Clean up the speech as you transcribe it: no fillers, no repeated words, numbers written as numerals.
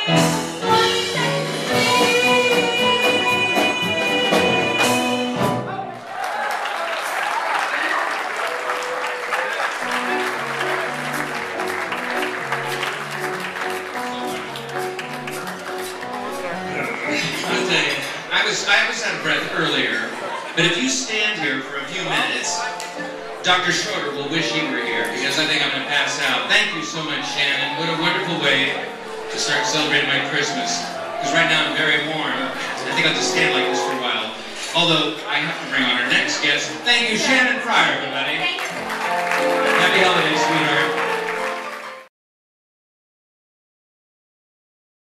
I was out of breath earlier, but if you stand here for a few minutes, Dr. Schroeder will wish he were here, because I think I'm going to pass out. Thank you so much, Shannon. What a wonderful way to start celebrating my Christmas. Because right now I'm very warm. I think I'll just stand like this for a while. Although, I have to bring on our next guest. Thank you, Shannon Freyer, everybody. Happy holidays.